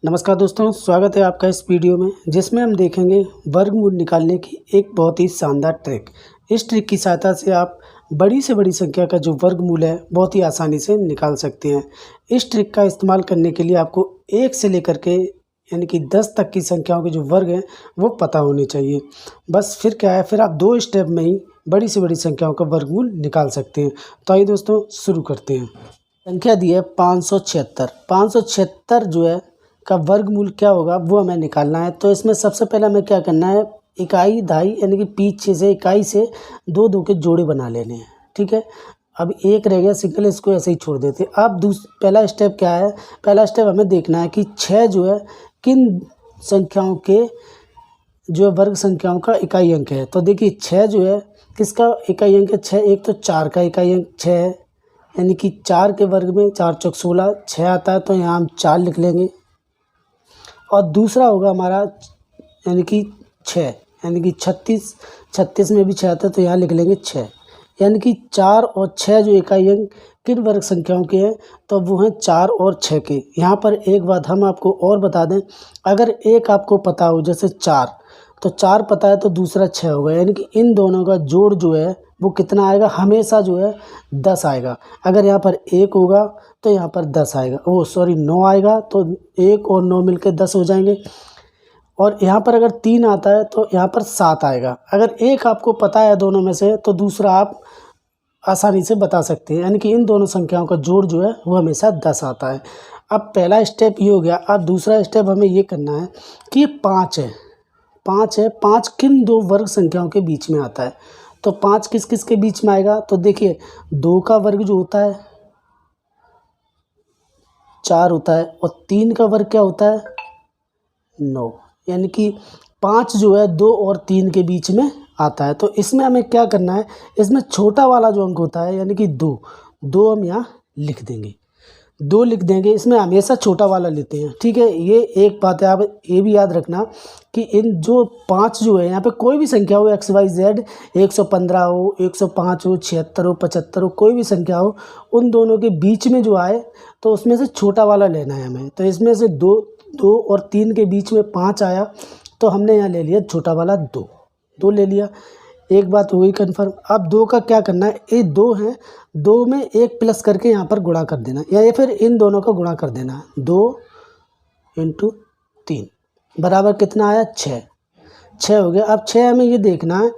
नमस्कार दोस्तों, स्वागत है आपका इस वीडियो में जिसमें हम देखेंगे वर्गमूल निकालने की एक बहुत ही शानदार ट्रिक। इस ट्रिक की सहायता से आप बड़ी से बड़ी संख्या का जो वर्गमूल है बहुत ही आसानी से निकाल सकते हैं। इस ट्रिक का इस्तेमाल करने के लिए आपको 1 से लेकर के यानी कि 10 तक की संख्याओं के जो वर्ग हैं वो पता होने चाहिए। बस फिर क्या है, फिर आप 2 स्टेप में ही बड़ी से बड़ी संख्याओं का वर्गमूल निकाल सकते हैं। तो आइए दोस्तों शुरू करते हैं। संख्या दी है 576। 576 जो है का वर्गमूल क्या होगा वो हमें निकालना है। तो इसमें सबसे पहले हमें क्या करना है, इकाई दहाई यानी कि पीछे से इकाई से दो दो के जोड़े बना लेने हैं। ठीक है, अब एक रह गया सिंगल, इसको ऐसे ही छोड़ देते हैं। अब पहला स्टेप क्या है, पहला स्टेप हमें देखना है कि 6 जो है किन संख्याओं के जो वर्ग संख्याओं का इकाई अंक है। तो देखिए 6 जो है किसका इकाई अंक है, 6। एक तो 4 का इकाई अंक 6 है, यानी कि 4 के वर्ग में 4 चौक 16 6 आता है, तो यहाँ हम 4 लिख लेंगे। और दूसरा होगा हमारा यानी कि 6, यानी कि 36 में भी 6 आता है, तो यहाँ लिख लेंगे 6। यानी कि 4 और 6 जो इकाई अंक किन वर्ग संख्याओं के हैं, तो वो हैं 4 और 6 के। यहाँ पर एक बात हम आपको और बता दें, अगर एक आपको पता हो जैसे 4, तो 4 पता है तो दूसरा 6 होगा, यानी कि इन दोनों का जोड़ जो है वो कितना आएगा, हमेशा जो है 10 आएगा। अगर यहाँ पर 1 होगा तो यहाँ पर 10 आएगा, 9 आएगा, तो 1 और 9 मिलकर 10 हो जाएंगे। और यहाँ पर अगर 3 आता है तो यहाँ पर 7 आएगा। अगर एक आपको पता है दोनों में से, तो दूसरा आप आसानी से बता सकते हैं, यानी कि इन दोनों संख्याओं का जोड़ जो है वो हमेशा 10 आता है। अब पहला स्टेप ये हो गया। अब दूसरा स्टेप हमें ये करना है कि 5 है, 5 किन दो वर्ग संख्याओं के बीच में आता है। तो 5 किस किस के बीच में आएगा, तो देखिए 2 का वर्ग जो होता है 4 होता है, और 3 का वर्ग क्या होता है 9, यानी कि 5 जो है 2 और 3 के बीच में आता है। तो इसमें हमें क्या करना है, इसमें छोटा वाला जो अंक होता है यानी कि 2 हम यहाँ लिख देंगे, 2 लिख देंगे। इसमें हमेशा छोटा वाला लेते हैं। ठीक है, ये एक बात है, आप ये भी याद रखना कि इन जो 5 जो है यहाँ पे कोई भी संख्या हो XYZ, 115 हो, 105 हो, 76 हो, 75 हो, कोई भी संख्या हो, उन दोनों के बीच में जो आए तो उसमें से छोटा वाला लेना है हमें। तो इसमें से 2 और 3 के बीच में 5 आया, तो हमने यहाँ ले लिया छोटा वाला 2 ले लिया। एक बात हुई कन्फर्म। अब 2 का क्या करना है, ये 2 है, 2 में 1 प्लस करके यहाँ पर गुणा कर देना, या फिर इन दोनों का गुणा कर देना। 2 × 3 बराबर कितना आया, 6 हो गया। अब 6 हमें ये देखना है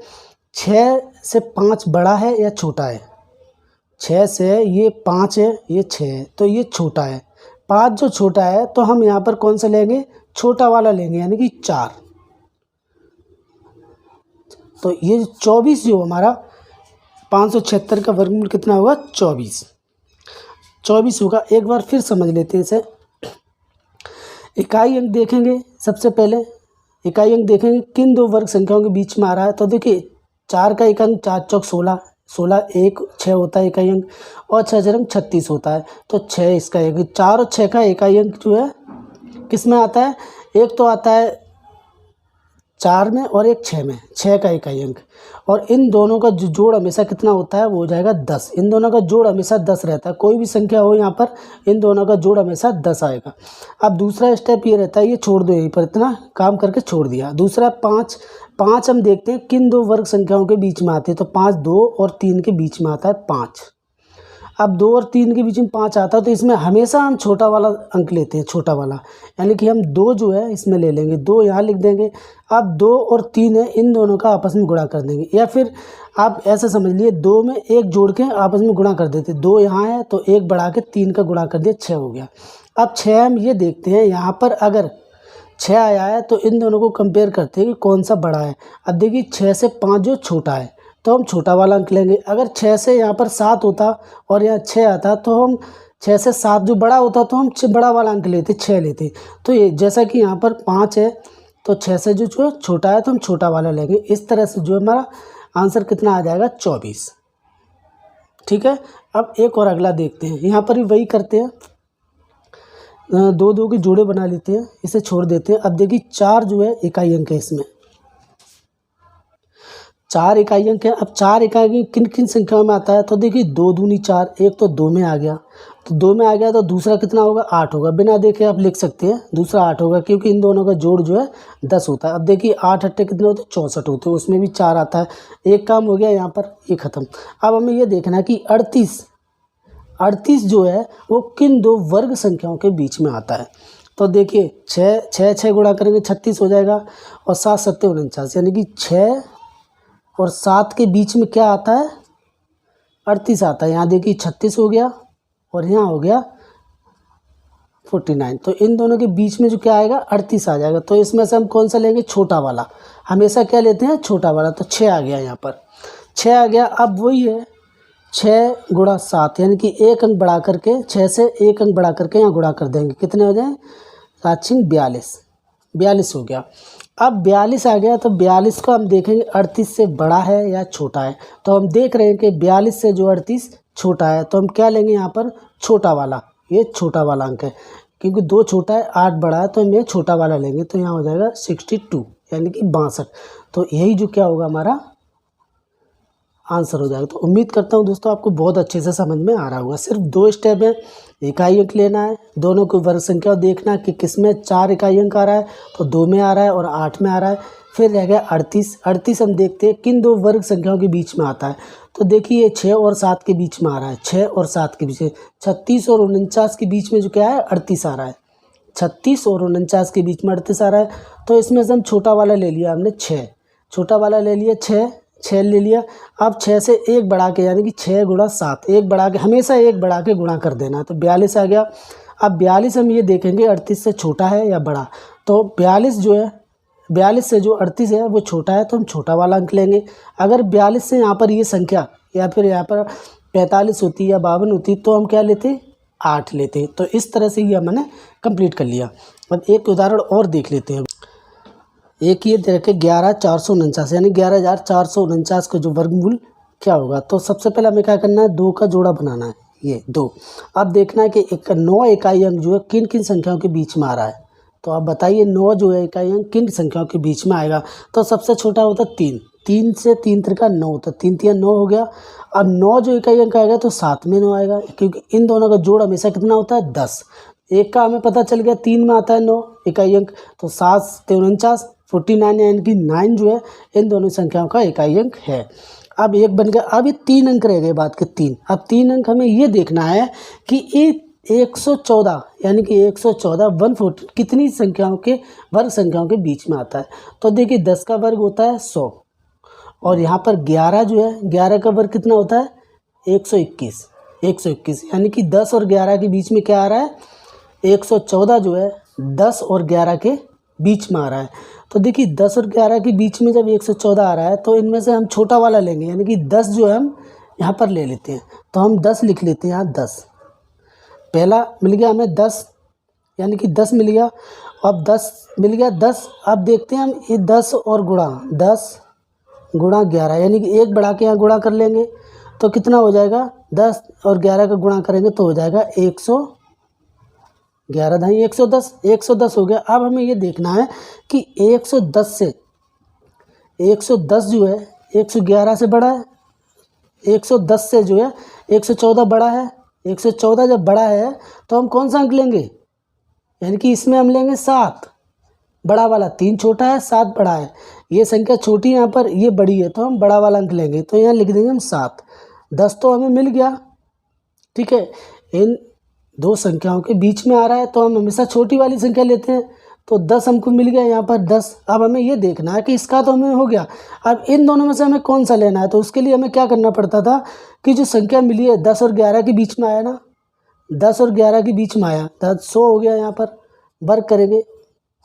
6 से 5 बड़ा है या छोटा है। 6 से ये 5 है, ये 6 है, तो ये छोटा है। 5 जो छोटा है तो हम यहाँ पर कौन सा लेंगे, छोटा वाला लेंगे, यानी कि 4। तो ये 24 जो हमारा 576 का वर्गमूल कितना होगा, 24 होगा। एक बार फिर समझ लेते हैं इसे। इकाई अंक देखेंगे, सबसे पहले इकाई अंक देखेंगे किन दो वर्ग संख्याओं के बीच में आ रहा है। तो देखिए 4 का एक अंक 4 चौक 16, 6 होता है इकाई अंक, और 6 4 36 होता है, तो 6 इसका एक। 4 और 6 का इकाई अंक जो है किस में आता है, एक तो आता है 4 में और एक 6 में, 6 का इकाई अंक। और इन दोनों का जो जोड़ हमेशा कितना होता है, वो हो जाएगा 10। इन दोनों का जोड़ हमेशा 10 रहता है, कोई भी संख्या हो यहाँ पर इन दोनों का जोड़ हमेशा 10 आएगा। अब दूसरा स्टेप ये रहता है, ये छोड़ दो, यहीं पर इतना काम करके छोड़ दिया। दूसरा 5 हम देखते हैं किन दो वर्ग संख्याओं के बीच में आते हैं। तो 5 2 और 3 के बीच में आता है 5। अब 2 और 3 के बीच में 5 आता है, तो इसमें हमेशा हम छोटा वाला अंक लेते हैं, छोटा वाला, यानी कि हम 2 जो है इसमें ले लेंगे, 2 यहाँ लिख देंगे। अब 2 और 3 है, इन दोनों का आपस में गुणा कर देंगे, या फिर आप ऐसे समझ लिए 2 में 1 जोड़ के आपस में गुणा कर देते। 2 यहाँ है तो 1 बढ़ा के 3 का गुणा कर दिया, 6 हो गया। अब 6 हम ये देखते हैं, यहाँ पर अगर 6 आया है तो इन दोनों को कंपेयर करते हैं कि कौन सा बड़ा है। अब देखिए 6 से 5 जो छोटा है, तो हम छोटा वाला अंक लेंगे। अगर 6 से यहाँ पर 7 होता और यहाँ 6 आता, तो हम 6 से 7 जो बड़ा होता तो हम बड़ा वाला अंक लेते, 6 लेते। तो ये जैसा कि यहाँ पर 5 है, तो 6 से जो छोटा है तो हम छोटा वाला लेंगे। इस तरह से जो हमारा आंसर कितना आ जाएगा, 24। ठीक है, अब एक और अगला देखते हैं। यहाँ पर भी वही करते हैं, 2 2 के जोड़े बना लेते हैं, इसे छोड़ देते हैं। अब देखिए 4 जो है इकाई अंक है, इसमें 4 इकाई अंक है। अब 4 इकाई अंक किन किन संख्याओं में आता है, तो देखिए 2 दूनी 4, एक तो 2 में आ गया, तो 2 में आ गया तो दूसरा कितना होगा 8 होगा, बिना देखे आप लिख सकते हैं दूसरा 8 होगा क्योंकि इन दोनों का जोड़ जो है 10 होता है। अब देखिए 8 अट्ठे कितने होते हैं 64 होते हैं, उसमें भी 4 आता है। एक काम हो गया यहाँ पर, ये ख़त्म। अब हमें ये देखना है कि 38 जो है वो किन दो वर्ग संख्याओं के बीच में आता है। तो देखिए 6 गुणा करेंगे 36 हो जाएगा और 7 सत्ते 49, यानी कि 6 और 7 के बीच में क्या आता है 38 आता है। यहाँ देखिए 36 हो गया और यहाँ हो गया 49, तो इन दोनों के बीच में जो क्या आएगा 38 आ जाएगा। तो इसमें से हम कौन सा लेंगे छोटा वाला, हमेशा क्या लेते हैं छोटा वाला। तो 6 आ गया, यहाँ पर 6 आ गया। अब वही है 6 गुणा 7, यानी कि एक अंक बढ़ा करके 6 से एक अंक बढ़ा करके यहाँ गुणा कर देंगे, कितने हो जाए 7 42 हो गया। अब 42 आ गया तो 42 को हम देखेंगे 38 से बड़ा है या छोटा है। तो हम देख रहे हैं कि 42 से जो 38 छोटा है, तो हम क्या लेंगे यहाँ पर छोटा वाला, ये छोटा वाला अंक है क्योंकि 2 छोटा है 8 बड़ा है, तो हम ये छोटा वाला लेंगे। तो यहाँ हो जाएगा 62 यानी कि 62। तो यही जो क्या होगा हमारा आंसर हो जाएगा। तो उम्मीद करता हूँ दोस्तों आपको बहुत अच्छे से समझ में आ रहा होगा। सिर्फ 2 स्टेप है, इकाई अंक लेना है, दोनों को वर्ग संख्या देखना कि किसमें 4 इकाई अंक आ रहा है, तो 2 में आ रहा है और 8 में आ रहा है। फिर रह गया 38 हम देखते हैं किन दो वर्ग संख्याओं के बीच में आता है। तो देखिए 6 और 7 के बीच में आ रहा है, 6 और 7 के बीच में, 36 और 49 के बीच में जो क्या है 38 आ रहा है, 36 और 49 के बीच में 38 आ रहा है। तो इसमें से हम छोटा वाला ले लिया हमने 6, छोटा वाला ले लिया 6 ले लिया। अब 6 से एक बढ़ा के यानी कि 6 गुणा 7, एक बढ़ा के हमेशा एक बढ़ा के गुणा कर देना, तो 42 आ गया। अब 42 हम ये देखेंगे 38 से छोटा है या बड़ा। तो 42 जो है 42 से जो 38 है वो छोटा है, तो हम छोटा वाला अंक लेंगे। अगर 42 से यहाँ पर ये संख्या या फिर यहाँ पर 45 होती या 52 होती तो हम क्या लेते 8 लेते। तो इस तरह से ये हमने कंप्लीट कर लिया। अब एक उदाहरण और देख लेते हैं। एक ये देखे 11,449 यानी 11,449 का जो वर्गमूल क्या होगा। तो सबसे पहले हमें क्या करना है 2 का जोड़ा बनाना है, ये 2। अब देखना है कि 9 इकाई अंक जो है किन किन संख्याओं के बीच में आ रहा है। तो आप बताइए 9 जो है इकाई अंक किन संख्याओं के बीच में आएगा। तो सबसे छोटा होता है 3 से 3 त्रिका 9 होता है, 3 3 9 हो गया। अब 9 जो इकाई अंक आएगा तो 7 में 9 आएगा क्योंकि इन दोनों का जोड़ हमेशा कितना होता है 10। एक का हमें पता चल गया 3 में आता है 9 इकाई अंक, तो 7 से 49 49 यानी कि 9 जो है इन दोनों संख्याओं का इकाई अंक है। अब एक बन गया। अब ये 3 अंक रह गए बात के 3। अब 3 अंक हमें ये देखना है कि ये 114 यानी कि 114 कितनी संख्याओं के वर्ग संख्याओं के बीच में आता है। तो देखिए 10 का वर्ग होता है 100 और यहाँ पर 11 जो है 11 का वर्ग कितना होता है 121 यानी कि 10 और 11 के बीच में क्या आ रहा है 114 जो है 10 और 11 के बीच में आ रहा है। तो देखिए 10 और 11 के बीच में जब 114 आ रहा है तो इनमें से हम छोटा वाला लेंगे यानी कि 10 जो है हम यहाँ पर ले लेते हैं। तो हम 10 लिख लेते हैं यहाँ 10, पहला मिल गया हमें 10 यानी कि 10 मिल गया। अब 10 मिल गया 10। अब देखते हैं हम ये 10 और गुणा 10 गुणा 11 यानी कि एक बढ़ा के यहाँ गुणा कर लेंगे तो कितना हो जाएगा 10 और 11 का गुणा करेंगे तो हो जाएगा 111 धाई 110 हो गया। अब हमें ये देखना है कि 110 जो है 111 से बड़ा है, 110 से जो है 114 बड़ा है। 114 जब बड़ा है तो हम कौन सा अंक लेंगे यानी कि इसमें हम लेंगे 7 बड़ा वाला, 3 छोटा है 7 बड़ा है। ये संख्या छोटी यहाँ पर ये बड़ी है तो हम बड़ा वाला अंक लेंगे। तो यहाँ लिख देंगे हम 7। 10 तो हमें मिल गया, ठीक है। इन दो संख्याओं के बीच में आ रहा है तो हम हमेशा छोटी वाली संख्या लेते हैं। तो 10 हमको मिल गया यहाँ पर 10। अब हमें ये देखना है कि इसका तो हमें हो गया, अब इन दोनों में से हमें कौन सा लेना है। तो उसके लिए हमें क्या करना पड़ता था कि जो संख्या मिली है 10 और 11 के बीच में आया ना, 10 और 11 के बीच में आया, 100 हो गया यहाँ पर वर्ग करेंगे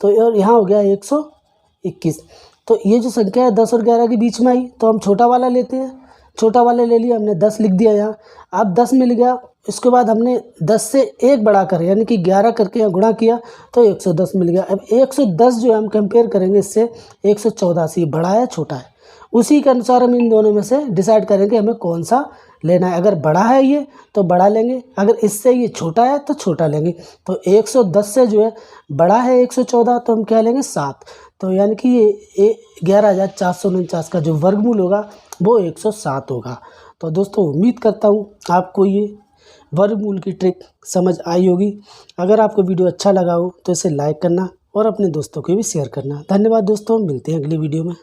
तो और यहाँ हो गया 121। तो ये जो संख्या है 10 और 11 के बीच में आई तो हम छोटा वाला लेते हैं। छोटा वाला ले लिया हमने, 10 लिख दिया यहाँ। अब 10 मिल गया, इसके बाद हमने 10 से एक बढ़ा कर यानी कि 11 करके यहाँ गुणा किया तो 110 मिल गया। अब 110 जो है हम कंपेयर करेंगे इससे 114 से, बड़ा है छोटा है, उसी के अनुसार हम इन दोनों में से डिसाइड करेंगे हमें कौन सा लेना है। अगर बड़ा है ये तो बड़ा लेंगे, अगर इससे ये छोटा है तो छोटा लेंगे। तो 110 से जो है बड़ा है 114 तो हम क्या लेंगे 7। तो यानी कि ये 11,449 का जो वर्गमूल होगा वो 107 होगा। तो दोस्तों उम्मीद करता हूँ आपको ये वर्गमूल की ट्रिक समझ आई होगी। अगर आपको वीडियो अच्छा लगा हो तो इसे लाइक करना और अपने दोस्तों को भी शेयर करना। धन्यवाद दोस्तों, मिलते हैं अगली वीडियो में।